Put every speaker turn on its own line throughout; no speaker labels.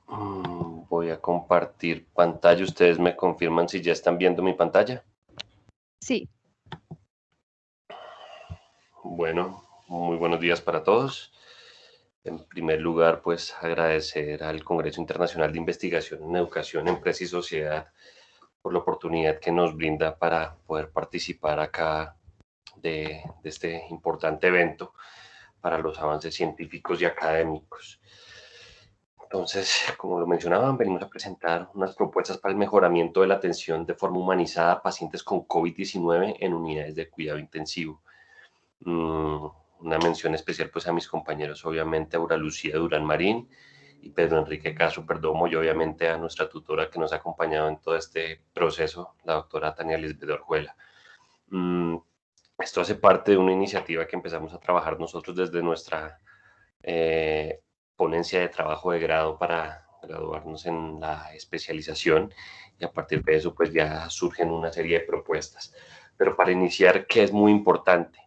Voy a compartir pantalla. Ustedes me confirman si ya están viendo mi pantalla.
Sí.
Bueno, muy buenos días para todos. En primer lugar, pues agradecer al Congreso Internacional de Investigación en Educación, Empresa y Sociedad por la oportunidad que nos brinda para poder participar acá de este importante evento para los avances científicos y académicos. Entonces, como lo mencionaban, venimos a presentar unas propuestas para el mejoramiento de la atención de forma humanizada a pacientes con COVID-19 en unidades de cuidado intensivo. Una mención especial pues a mis compañeros, obviamente, Aura Lucía Durán Marín y Pedro Enrique Castro Perdomo, y obviamente a nuestra tutora que nos ha acompañado en todo este proceso, la doctora Tania Lisbeth Orjuela. Esto hace parte de una iniciativa que empezamos a trabajar nosotros desde nuestra ponencia de trabajo de grado para graduarnos en la especialización, y a partir de eso pues ya surgen una serie de propuestas. Pero para iniciar, ¿qué es muy importante?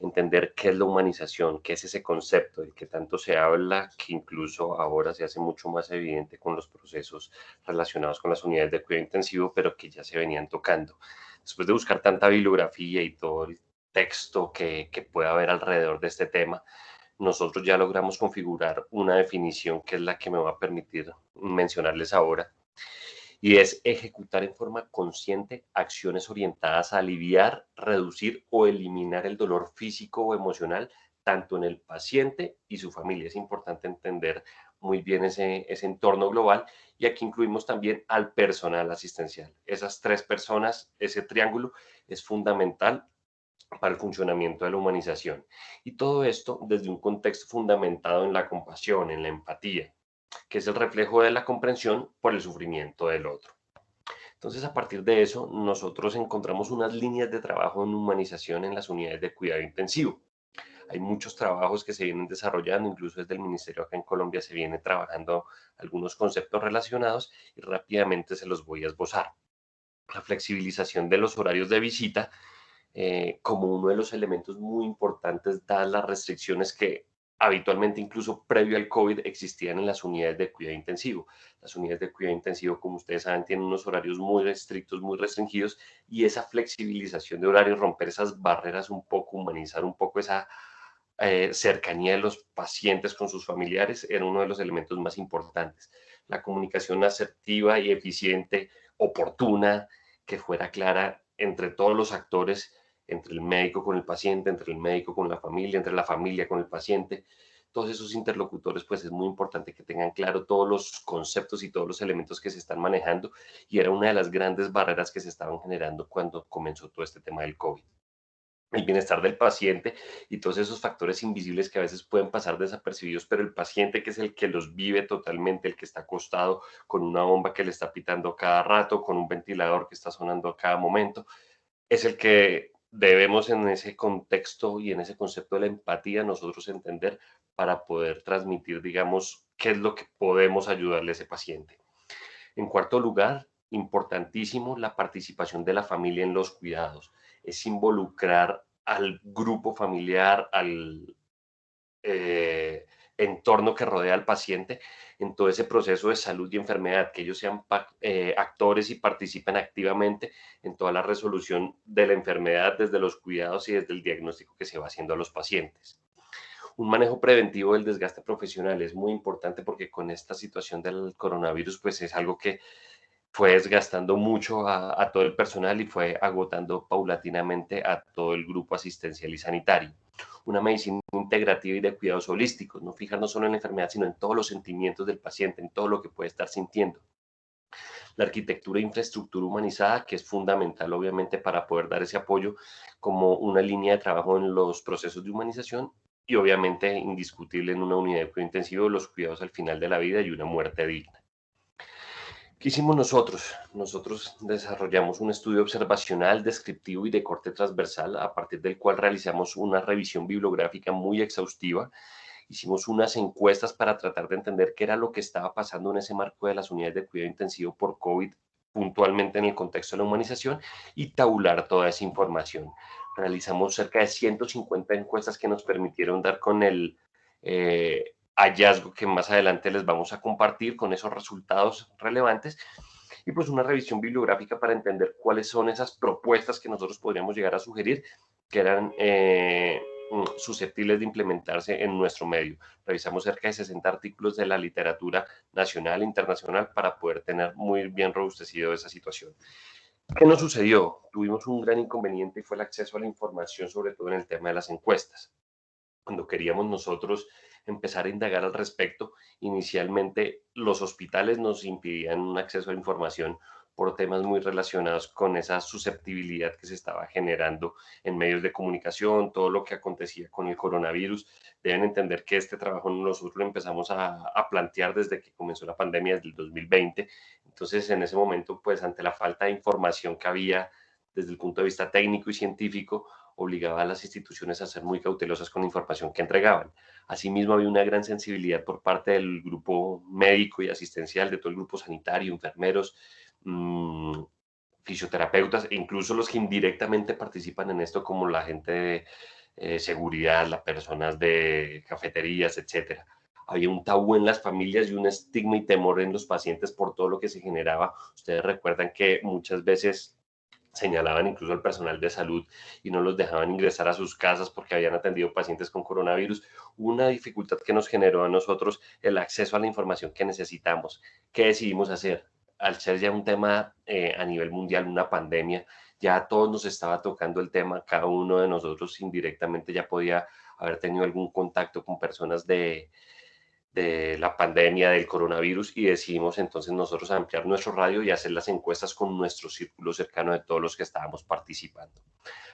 Entender qué es la humanización, qué es ese concepto del que tanto se habla, que incluso ahora se hace mucho más evidente con los procesos relacionados con las unidades de cuidado intensivo, pero que ya se venían tocando. Después de buscar tanta bibliografía y todo el texto que pueda haber alrededor de este tema, nosotros ya logramos configurar una definición que es la que me va a permitir mencionarles ahora, y es ejecutar en forma consciente acciones orientadas a aliviar, reducir o eliminar el dolor físico o emocional, tanto en el paciente y su familia. Es importante entender muy bien ese entorno global, y aquí incluimos también al personal asistencial. Esas tres personas, ese triángulo es fundamental para el funcionamiento de la humanización. Y todo esto desde un contexto fundamentado en la compasión, en la empatía, que es el reflejo de la comprensión por el sufrimiento del otro. Entonces, a partir de eso, nosotros encontramos unas líneas de trabajo en humanización en las unidades de cuidado intensivo. Hay muchos trabajos que se vienen desarrollando, incluso desde el Ministerio acá en Colombia se viene trabajando algunos conceptos relacionados, y rápidamente se los voy a esbozar. La flexibilización de los horarios de visita, como uno de los elementos muy importantes, dadas las restricciones que habitualmente, incluso previo al COVID, existían en las unidades de cuidado intensivo. Las unidades de cuidado intensivo, como ustedes saben, tienen unos horarios muy estrictos, muy restringidos, y esa flexibilización de horarios, romper esas barreras un poco, humanizar un poco esa cercanía de los pacientes con sus familiares, era uno de los elementos más importantes. La comunicación asertiva y eficiente, oportuna, que fuera clara entre todos los actores, entre el médico con el paciente, entre el médico con la familia, entre la familia con el paciente. Todos esos interlocutores, pues es muy importante que tengan claro todos los conceptos y todos los elementos que se están manejando, y era una de las grandes barreras que se estaban generando cuando comenzó todo este tema del COVID. El bienestar del paciente y todos esos factores invisibles que a veces pueden pasar desapercibidos, pero el paciente, que es el que los vive totalmente, el que está acostado con una bomba que le está pitando cada rato, con un ventilador que está sonando a cada momento, es el que debemos, en ese contexto y en ese concepto de la empatía, nosotros entender para poder transmitir, digamos, qué es lo que podemos ayudarle a ese paciente. En cuarto lugar, importantísimo, la participación de la familia en los cuidados. Es involucrar al grupo familiar, al entorno que rodea al paciente en todo ese proceso de salud y enfermedad, que ellos sean actores y participen activamente en toda la resolución de la enfermedad, desde los cuidados y desde el diagnóstico que se va haciendo a los pacientes. Un manejo preventivo del desgaste profesional es muy importante, porque con esta situación del coronavirus, pues es algo que fue desgastando mucho a todo el personal y fue agotando paulatinamente a todo el grupo asistencial y sanitario. Una medicina integrativa y de cuidados holísticos, no fijarnos solo en la enfermedad, sino en todos los sentimientos del paciente, en todo lo que puede estar sintiendo. La arquitectura e infraestructura humanizada, que es fundamental, obviamente, para poder dar ese apoyo como una línea de trabajo en los procesos de humanización, y obviamente indiscutible en una unidad de cuidado intensivo, los cuidados al final de la vida y una muerte digna. ¿Qué hicimos nosotros? Nosotros desarrollamos un estudio observacional, descriptivo y de corte transversal, a partir del cual realizamos una revisión bibliográfica muy exhaustiva. Hicimos unas encuestas para tratar de entender qué era lo que estaba pasando en ese marco de las unidades de cuidado intensivo por COVID, puntualmente en el contexto de la humanización, y tabular toda esa información. Realizamos cerca de 150 encuestas que nos permitieron dar con el hallazgo que más adelante les vamos a compartir con esos resultados relevantes y pues una revisión bibliográfica para entender cuáles son esas propuestas que nosotros podríamos llegar a sugerir que eran susceptibles de implementarse en nuestro medio. Revisamos cerca de 60 artículos de la literatura nacional e internacional para poder tener muy bien robustecido esa situación. ¿Qué nos sucedió? Tuvimos un gran inconveniente y fue el acceso a la información, sobre todo en el tema de las encuestas. Cuando queríamos nosotros empezar a indagar al respecto, inicialmente los hospitales nos impidían un acceso a la información por temas muy relacionados con esa susceptibilidad que se estaba generando en medios de comunicación, todo lo que acontecía con el coronavirus. Deben entender que este trabajo nosotros lo empezamos a plantear desde que comenzó la pandemia, desde el 2020. Entonces, en ese momento, pues ante la falta de información que había desde el punto de vista técnico y científico, obligaba a las instituciones a ser muy cautelosas con la información que entregaban. Asimismo, había una gran sensibilidad por parte del grupo médico y asistencial, de todo el grupo sanitario, enfermeros, fisioterapeutas e incluso los que indirectamente participan en esto, como la gente de seguridad, las personas de cafeterías, etcétera. Había un tabú en las familias y un estigma y temor en los pacientes por todo lo que se generaba. Ustedes recuerdan que muchas veces señalaban incluso al personal de salud y no los dejaban ingresar a sus casas porque habían atendido pacientes con coronavirus. Una dificultad que nos generó a nosotros el acceso a la información que necesitamos. ¿Qué decidimos hacer? Al ser ya un tema a nivel mundial, una pandemia, ya a todos nos estaba tocando el tema, cada uno de nosotros indirectamente ya podía haber tenido algún contacto con personas de la pandemia del coronavirus y decidimos entonces nosotros ampliar nuestro radio y hacer las encuestas con nuestro círculo cercano de todos los que estábamos participando.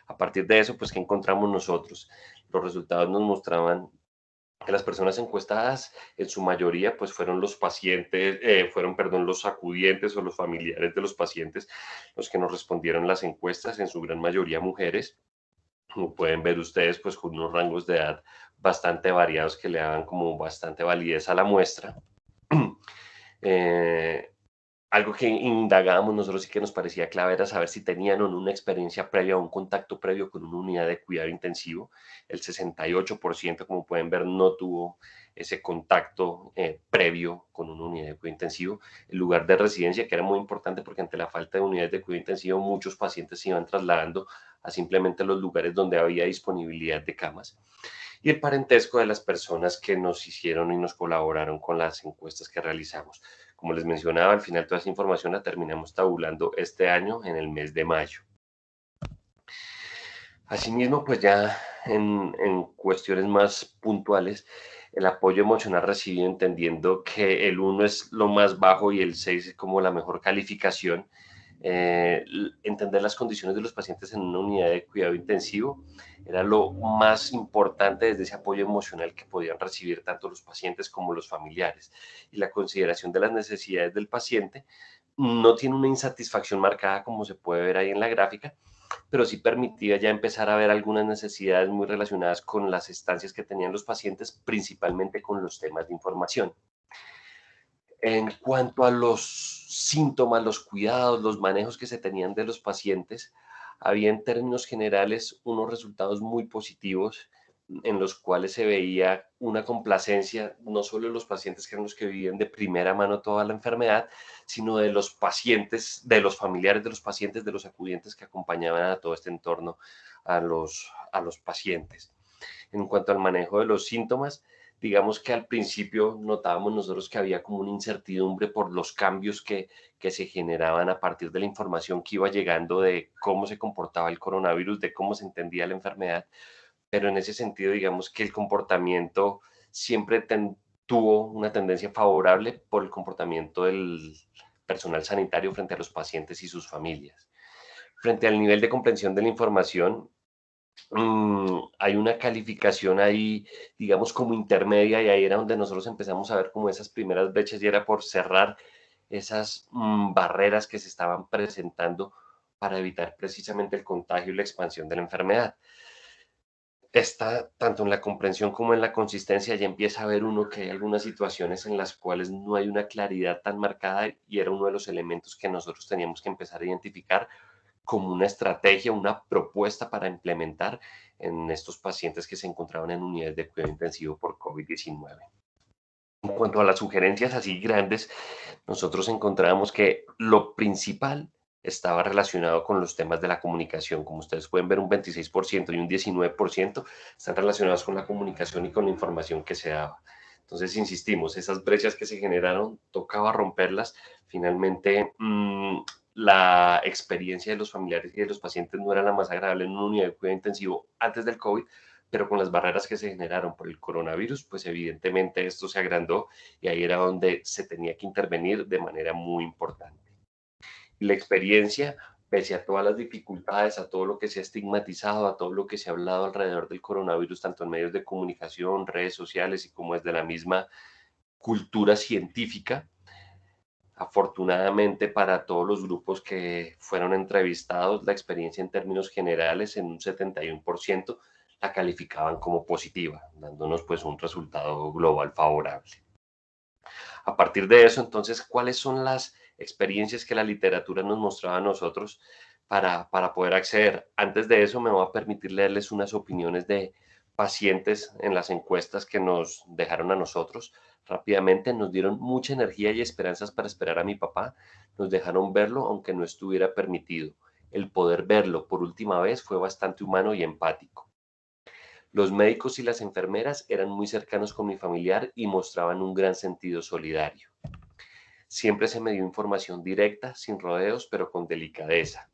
A partir de eso, pues, ¿qué encontramos nosotros? Los resultados nos mostraban que las personas encuestadas, en su mayoría, pues fueron los pacientes, perdón, los acudientes o los familiares de los pacientes los que nos respondieron las encuestas, en su gran mayoría mujeres, como pueden ver ustedes, pues con unos rangos de edad bastante variados que le daban como bastante validez a la muestra. Eh, Algo que indagábamos nosotros y que nos parecía clave era saber si tenían o no una experiencia previa o un contacto previo con una unidad de cuidado intensivo. El 68%, como pueden ver, no tuvo ese contacto previo con una unidad de cuidado intensivo. El lugar de residencia, que era muy importante porque ante la falta de unidades de cuidado intensivo, muchos pacientes se iban trasladando a simplemente los lugares donde había disponibilidad de camas y el parentesco de las personas que nos hicieron y nos colaboraron con las encuestas que realizamos. Como les mencionaba, al final toda esa información la terminamos tabulando este año en el mes de mayo. Asimismo, pues ya en cuestiones más puntuales, el apoyo emocional recibido entendiendo que el 1 es lo más bajo y el 6 es como la mejor calificación, entender las condiciones de los pacientes en una unidad de cuidado intensivo era lo más importante desde ese apoyo emocional que podían recibir tanto los pacientes como los familiares. Y la consideración de las necesidades del paciente no tiene una insatisfacción marcada como se puede ver ahí en la gráfica, pero sí permitía ya empezar a ver algunas necesidades muy relacionadas con las estancias que tenían los pacientes, principalmente con los temas de información. En cuanto a los síntomas, los cuidados, los manejos que se tenían de los pacientes, había en términos generales unos resultados muy positivos en los cuales se veía una complacencia no solo de los pacientes que eran los que vivían de primera mano toda la enfermedad, sino de los pacientes, de los familiares de los pacientes, de los acudientes que acompañaban a todo este entorno a los pacientes. En cuanto al manejo de los síntomas, digamos que al principio notábamos nosotros que había como una incertidumbre por los cambios que se generaban a partir de la información que iba llegando de cómo se comportaba el coronavirus, de cómo se entendía la enfermedad, pero en ese sentido, digamos que el comportamiento siempre tuvo una tendencia favorable por el comportamiento del personal sanitario frente a los pacientes y sus familias. Frente al nivel de comprensión de la información, hay una calificación ahí, digamos, como intermedia, y ahí era donde nosotros empezamos a ver como esas primeras brechas y era por cerrar esas barreras que se estaban presentando para evitar precisamente el contagio y la expansión de la enfermedad. Está tanto en la comprensión como en la consistencia, ya empieza a ver uno que hay algunas situaciones en las cuales no hay una claridad tan marcada y era uno de los elementos que nosotros teníamos que empezar a identificar como una estrategia, una propuesta para implementar en estos pacientes que se encontraban en unidades de cuidado intensivo por COVID-19. En cuanto a las sugerencias así grandes, nosotros encontramos que lo principal estaba relacionado con los temas de la comunicación. Como ustedes pueden ver, un 26% y un 19% están relacionados con la comunicación y con la información que se daba. Entonces, insistimos, esas brechas que se generaron, tocaba romperlas. Finalmente, la experiencia de los familiares y de los pacientes no era la más agradable en una unidad de cuidado intensivo antes del COVID, pero con las barreras que se generaron por el coronavirus, pues evidentemente esto se agrandó y ahí era donde se tenía que intervenir de manera muy importante. Y la experiencia, pese a todas las dificultades, a todo lo que se ha estigmatizado, a todo lo que se ha hablado alrededor del coronavirus, tanto en medios de comunicación, redes sociales y como es de la misma cultura científica, afortunadamente para todos los grupos que fueron entrevistados, la experiencia en términos generales en un 71% la calificaban como positiva, dándonos pues un resultado global favorable. A partir de eso, entonces, ¿cuáles son las experiencias que la literatura nos mostraba a nosotros para poder acceder? Antes de eso, me voy a permitir leerles unas opiniones de pacientes en las encuestas que nos dejaron a nosotros. Rápidamente nos dieron mucha energía y esperanzas para esperar a mi papá. Nos dejaron verlo aunque no estuviera permitido. El poder verlo por última vez fue bastante humano y empático. Los médicos y las enfermeras eran muy cercanos con mi familiar y mostraban un gran sentido solidario. Siempre se me dio información directa, sin rodeos, pero con delicadeza.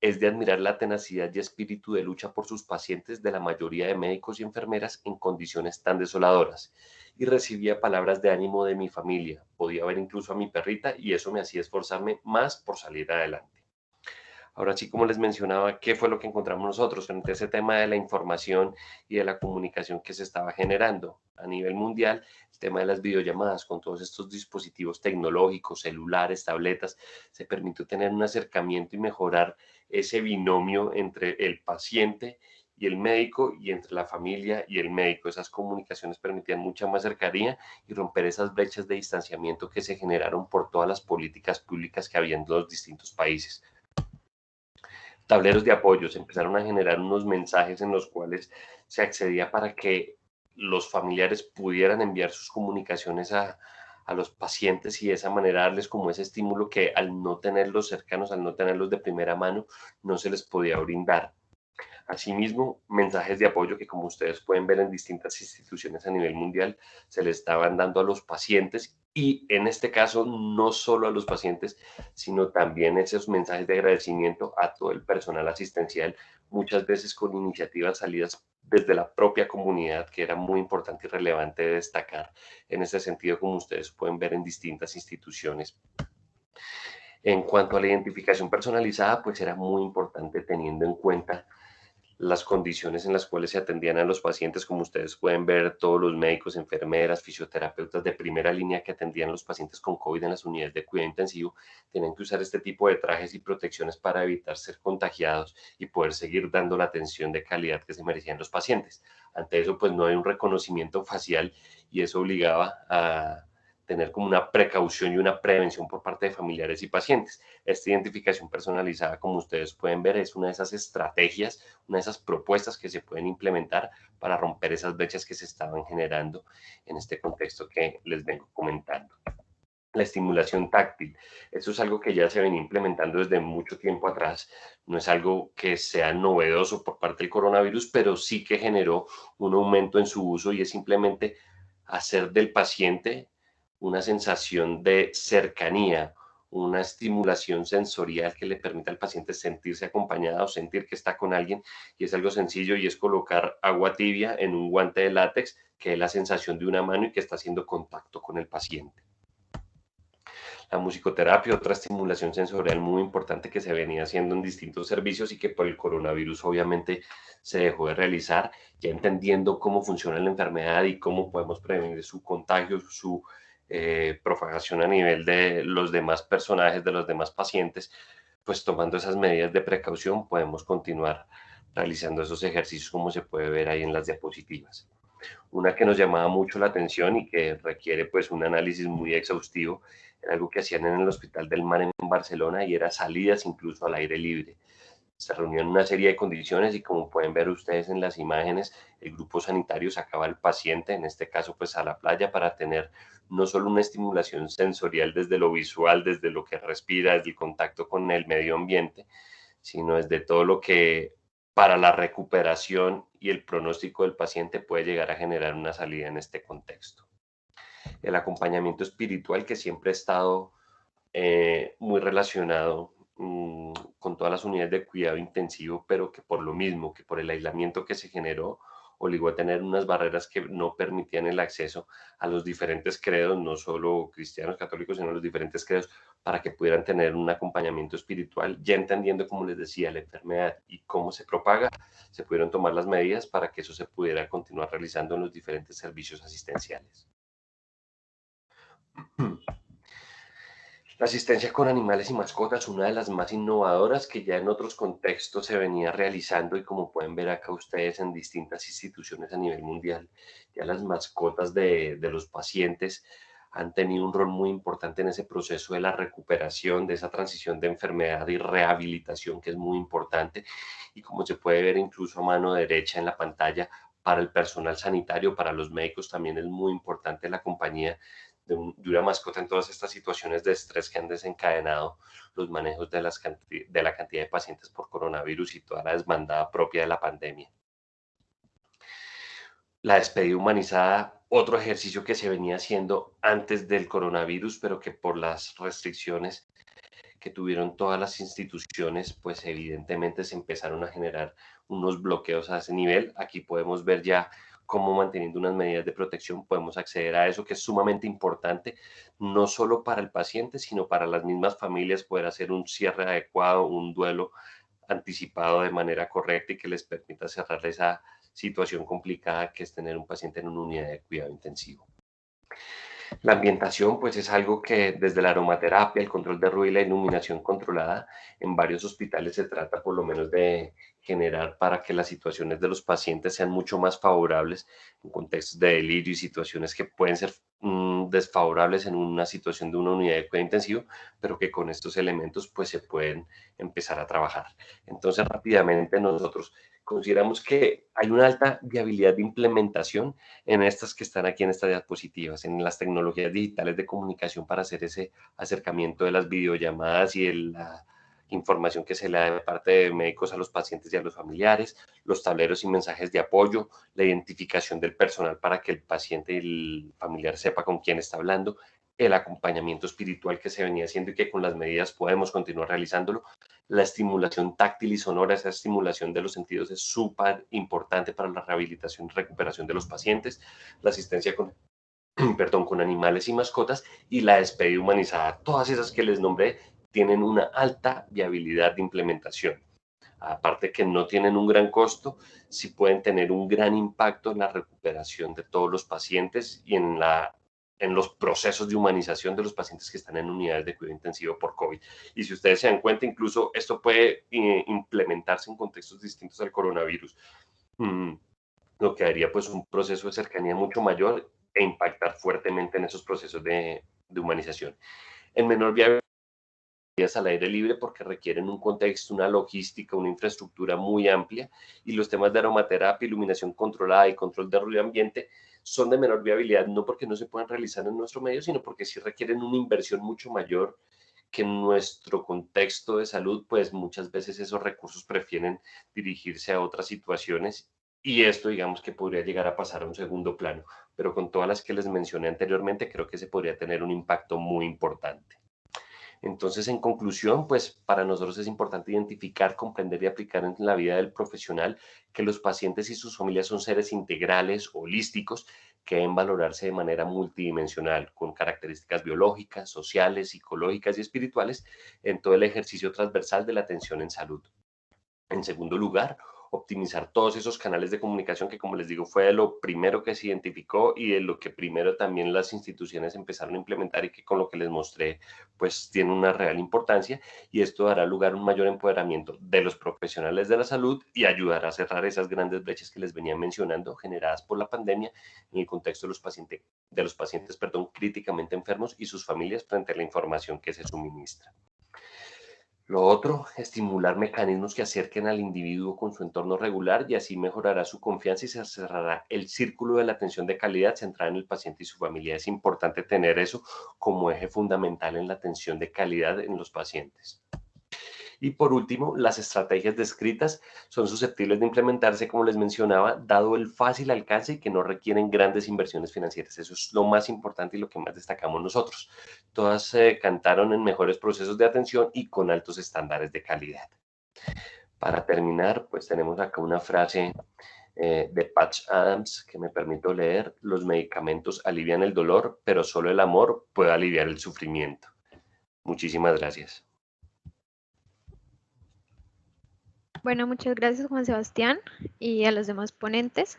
Es de admirar la tenacidad y espíritu de lucha por sus pacientes de la mayoría de médicos y enfermeras en condiciones tan desoladoras. Y recibía palabras de ánimo de mi familia. Podía ver incluso a mi perrita y eso me hacía esforzarme más por salir adelante. Ahora sí, como les mencionaba, ¿qué fue lo que encontramos nosotros frente a ese tema de la información y de la comunicación que se estaba generando a nivel mundial? El tema de las videollamadas con todos estos dispositivos tecnológicos, celulares, tabletas, se permitió tener un acercamiento y mejorar ese binomio entre el paciente y el médico y entre la familia y el médico. Esas comunicaciones permitían mucha más cercanía y romper esas brechas de distanciamiento que se generaron por todas las políticas públicas que había en los distintos países. Tableros de apoyo, se empezaron a generar unos mensajes en los cuales se accedía para que los familiares pudieran enviar sus comunicaciones a los pacientes y de esa manera darles como ese estímulo que al no tenerlos cercanos, al no tenerlos de primera mano, no se les podía brindar. Asimismo, mensajes de apoyo que, como ustedes pueden ver en distintas instituciones a nivel mundial, se le estaban dando a los pacientes y en este caso no solo a los pacientes, sino también esos mensajes de agradecimiento a todo el personal asistencial, muchas veces con iniciativas salidas desde la propia comunidad, que era muy importante y relevante destacar en ese sentido, como ustedes pueden ver en distintas instituciones. En cuanto a la identificación personalizada, pues era muy importante teniendo en cuenta las condiciones en las cuales se atendían a los pacientes, como ustedes pueden ver, todos los médicos, enfermeras, fisioterapeutas de primera línea que atendían a los pacientes con COVID en las unidades de cuidado intensivo, tienen que usar este tipo de trajes y protecciones para evitar ser contagiados y poder seguir dando la atención de calidad que se merecían los pacientes. Ante eso, pues no hay un reconocimiento facial y eso obligaba a tener como una precaución y una prevención por parte de familiares y pacientes. Esta identificación personalizada, como ustedes pueden ver, es una de esas estrategias, una de esas propuestas que se pueden implementar para romper esas brechas que se estaban generando en este contexto que les vengo comentando. La estimulación táctil, eso es algo que ya se venía implementando desde mucho tiempo atrás, no es algo que sea novedoso por parte del coronavirus, pero sí que generó un aumento en su uso y es simplemente hacer del paciente una sensación de cercanía, una estimulación sensorial que le permita al paciente sentirse acompañado o sentir que está con alguien y es algo sencillo y es colocar agua tibia en un guante de látex que es la sensación de una mano y que está haciendo contacto con el paciente. La musicoterapia, otra estimulación sensorial muy importante que se venía haciendo en distintos servicios y que por el coronavirus obviamente se dejó de realizar, ya entendiendo cómo funciona la enfermedad y cómo podemos prevenir su contagio, su propagación a nivel de los demás personajes, de los demás pacientes, pues tomando esas medidas de precaución podemos continuar realizando esos ejercicios como se puede ver ahí en las diapositivas. Una que nos llamaba mucho la atención y que requiere pues un análisis muy exhaustivo, era algo que hacían en el Hospital del Mar en Barcelona y era salidas incluso al aire libre. Se reunían una serie de condiciones y como pueden ver ustedes en las imágenes, el grupo sanitario sacaba al paciente, en este caso pues a la playa, para tener no solo una estimulación sensorial desde lo visual, desde lo que respira, desde el contacto con el medio ambiente, sino desde todo lo que para la recuperación y el pronóstico del paciente puede llegar a generar una salida en este contexto. El acompañamiento espiritual que siempre ha estado muy relacionado con todas las unidades de cuidado intensivo, pero que por lo mismo, que por el aislamiento que se generó, obligó a tener unas barreras que no permitían el acceso a los diferentes credos, no solo cristianos, católicos, sino los diferentes credos, para que pudieran tener un acompañamiento espiritual, ya entendiendo, como les decía, la enfermedad y cómo se propaga, se pudieron tomar las medidas para que eso se pudiera continuar realizando en los diferentes servicios asistenciales. La asistencia con animales y mascotas, una de las más innovadoras que ya en otros contextos se venía realizando y como pueden ver acá ustedes en distintas instituciones a nivel mundial, ya las mascotas de los pacientes han tenido un rol muy importante en ese proceso de la recuperación, de esa transición de enfermedad y rehabilitación que es muy importante y como se puede ver incluso a mano derecha en la pantalla, para el personal sanitario, para los médicos también es muy importante la compañía de una mascota en todas estas situaciones de estrés que han desencadenado los manejos de la cantidad de pacientes por coronavirus y toda la desbandada propia de la pandemia. La despedida humanizada, otro ejercicio que se venía haciendo antes del coronavirus, pero que por las restricciones que tuvieron todas las instituciones, pues evidentemente se empezaron a generar unos bloqueos a ese nivel. Aquí podemos ver ya cómo manteniendo unas medidas de protección podemos acceder a eso que es sumamente importante, no solo para el paciente, sino para las mismas familias, poder hacer un cierre adecuado, un duelo anticipado de manera correcta y que les permita cerrar esa situación complicada que es tener un paciente en una unidad de cuidado intensivo. La ambientación, pues es algo que desde la aromaterapia, el control de ruido y la iluminación controlada, en varios hospitales se trata por lo menos de generar para que las situaciones de los pacientes sean mucho más favorables en contextos de delirio y situaciones que pueden ser desfavorables en una situación de una unidad de cuidado intensivo, pero que con estos elementos pues se pueden empezar a trabajar. Entonces rápidamente nosotros consideramos que hay una alta viabilidad de implementación en estas que están aquí en estas diapositivas, en las tecnologías digitales de comunicación para hacer ese acercamiento de las videollamadas y de la información que se le da de parte de médicos a los pacientes y a los familiares, los tableros y mensajes de apoyo, la identificación del personal para que el paciente y el familiar sepa con quién está hablando, el acompañamiento espiritual que se venía haciendo y que con las medidas podemos continuar realizándolo. La estimulación táctil y sonora, esa estimulación de los sentidos es súper importante para la rehabilitación y recuperación de los pacientes. La asistencia con, perdón, con animales y mascotas y la despedida humanizada. Todas esas que les nombré tienen una alta viabilidad de implementación. Aparte que no tienen un gran costo, sí pueden tener un gran impacto en la recuperación de todos los pacientes y en los procesos de humanización de los pacientes que están en unidades de cuidado intensivo por COVID. Y si ustedes se dan cuenta, incluso esto puede implementarse en contextos distintos al coronavirus, mm, lo que haría pues un proceso de cercanía mucho mayor e impactar fuertemente en esos procesos de humanización. En menor viabilidad al aire libre porque requieren un contexto, una logística, una infraestructura muy amplia y los temas de aromaterapia, iluminación controlada y control de ruido ambiente son de menor viabilidad, no porque no se puedan realizar en nuestro medio, sino porque sí requieren una inversión mucho mayor que en nuestro contexto de salud, pues muchas veces esos recursos prefieren dirigirse a otras situaciones y esto digamos que podría llegar a pasar a un segundo plano, pero con todas las que les mencioné anteriormente creo que se podría tener un impacto muy importante. Entonces, en conclusión, pues para nosotros es importante identificar, comprender y aplicar en la vida del profesional que los pacientes y sus familias son seres integrales, holísticos, que deben valorarse de manera multidimensional, con características biológicas, sociales, psicológicas y espirituales en todo el ejercicio transversal de la atención en salud. En segundo lugar, optimizar todos esos canales de comunicación que, como les digo, fue de lo primero que se identificó y de lo que primero también las instituciones empezaron a implementar y que con lo que les mostré, pues tiene una real importancia y esto dará lugar a un mayor empoderamiento de los profesionales de la salud y ayudará a cerrar esas grandes brechas que les venía mencionando generadas por la pandemia en el contexto de los pacientes, perdón, críticamente enfermos y sus familias frente a la información que se suministra. Lo otro, estimular mecanismos que acerquen al individuo con su entorno regular y así mejorará su confianza y se cerrará el círculo de la atención de calidad centrada en el paciente y su familia. Es importante tener eso como eje fundamental en la atención de calidad en los pacientes. Y por último, las estrategias descritas son susceptibles de implementarse, como les mencionaba, dado el fácil alcance y que no requieren grandes inversiones financieras. Eso es lo más importante y lo que más destacamos nosotros. Todas se cantaron en mejores procesos de atención y con altos estándares de calidad. Para terminar, pues tenemos acá una frase de Patch Adams que me permito leer: los medicamentos alivian el dolor, pero solo el amor puede aliviar el sufrimiento. Muchísimas gracias.
Bueno, muchas gracias Juan Sebastián y a los demás ponentes.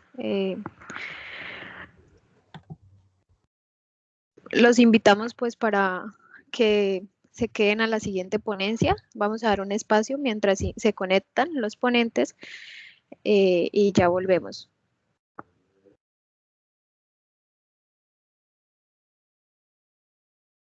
Los invitamos pues para que se queden a la siguiente ponencia. Vamos a dar un espacio mientras se conectan los ponentes y ya volvemos.